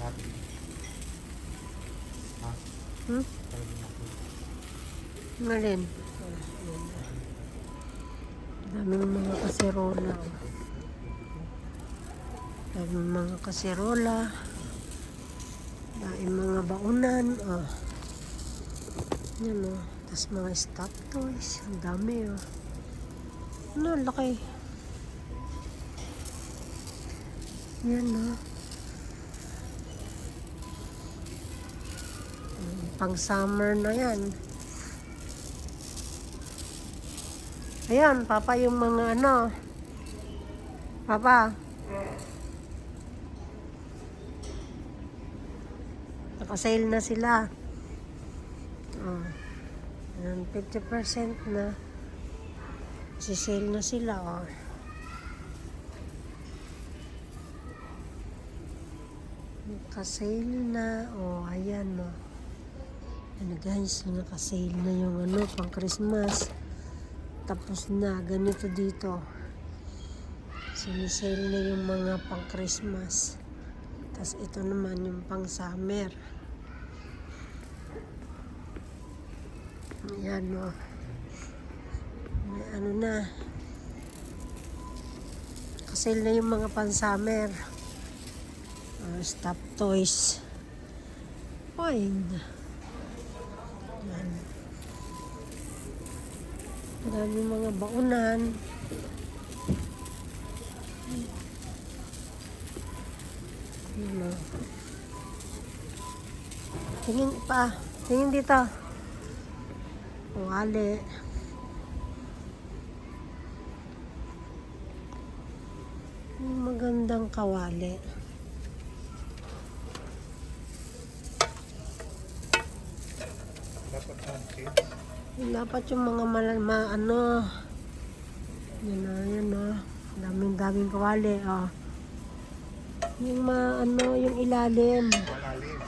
natin. Ha? Hmm? Kaya natin. Ngalin. Daming mga kaserola. Daming mga kaserola. Daming mga baunan. Oh. Yan o. Tapos mga stop toys. Ang dami o. Ano, laki. Yan o. Pang summer na yan. Ayan, Papa, yung mga ano. Papa. Nakasale na sila. Oh. Ayan, 50% na. Sisale na sila, oh. Nakasale na. Oh, ayan, oh. Ano guys, nakasale na yung ano, pang Christmas. Tapos na, ganito dito. Sinisale na yung mga pang Christmas. Tapos ito naman yung pang summer. Ayan o. May ano na. Kasale na yung mga pang summer. Stop toys. Fine. Ayan. Dami mga baunan. Ayan o. Tingin pa. Tingin dito. Wali. Magandang kawali. Dapat natin. Dapat yung mga ano. Yan o. Daming kawali. Oh. Yung ano, yung ilalim. Malalim.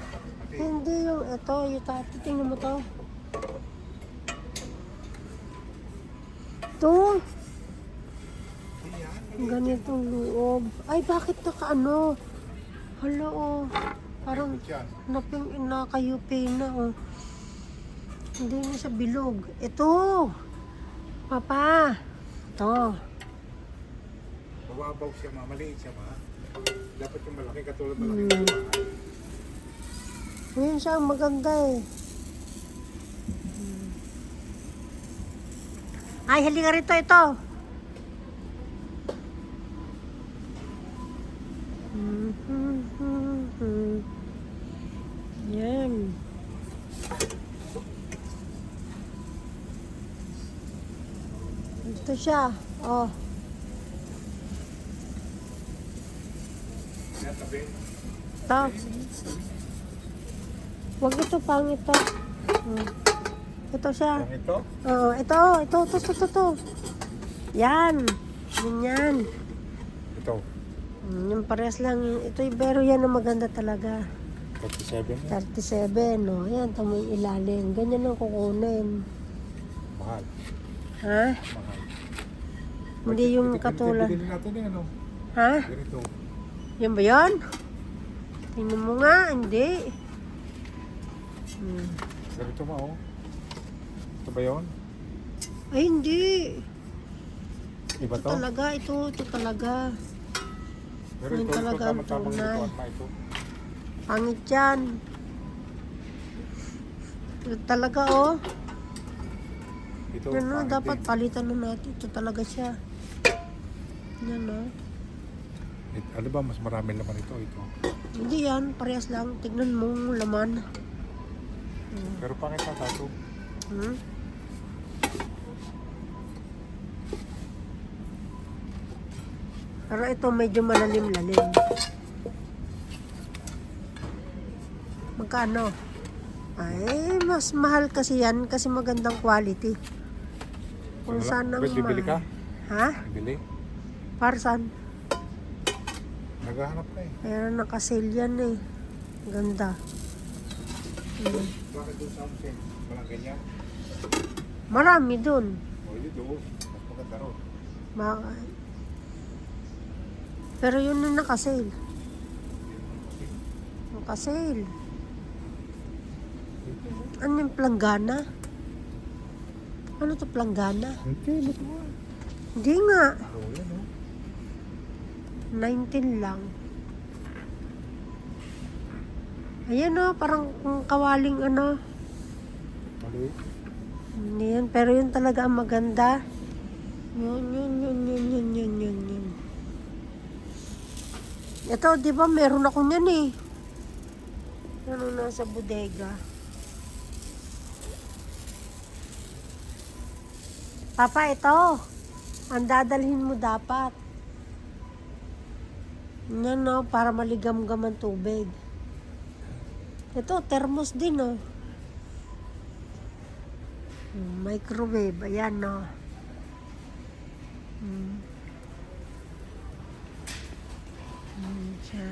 Hindi yung ito. Yung tati. Tingnan mo to. Ito. Ganitong loob. Ay, bakit naka-ano? Hala, oh. Parang nakayupi na, oh. Hindi na siya bilog. Ito. Papa. Ito. Mababaw siya, ma. Maliit siya, ma. Dapat yung malaki, katulad malaki. Ngayon siya ang maganda, eh. Ay, halika rito, ito. Yan. Ito siya. Oh. Ito. Huwag ito, pangit to. Ito siya. Ito? Oo, ito. Yan. Yan. Ito. Yung parehas lang. Ito, pero yan ang maganda talaga. 37. 37, no? Yan, tamo yung ilalim. Ganyan ang kukunin. Mahal. Ha? Mahal. Hindi yung katulad. Bibili natin eh, ano? Ha? Ganito. Yan ba yan? Tingnan mo nga, hindi. Ganito, ma, oh. Ito ba yun? Ay, hindi. Iba Ito to? talaga, ito talaga. Pero Yun ito, talaga ang tama-tamang tunay. lutuan, ma, ito. Pangit yan. Ito talaga, oh. Ito, Yan, no, pangit dapat din. palitan na natin. Ito talaga siya. Yan, no. Ano ba, mas marami naman ito. Hindi yan, parehas lang. Tignan mo yung laman. Pero pangit na tato. Pero ito medyo malalim-lalim. Magkano? Ay, mas mahal kasi yan kasi magandang quality. Kung saan ang Bibili ka? Ha? Bibili? Para saan? Naghahanap na eh. Pero nakasale yan eh. Ganda. Bakit doon sa Amsen? Walang ganyan? Marami dun. O, yun doon. Mas maganda ron. Pero yun na nakasale. naka-sale. Ano yung planggana? Ano to planggana? Okay, look mo. Hindi nga. Oh, yan oh. 19 lang. Ayan o, parang kawaling ano. Mali. Hindi yan, pero yun talaga ang maganda. Yun. Ito, di ba meron ako niyan eh. Ano nasa bodega. Papa, ito. Ang dadalhin mo dapat. Yan no, para maligam-gam ang tubig. Ito, thermos din oh. Microwave, ayan no. Siya.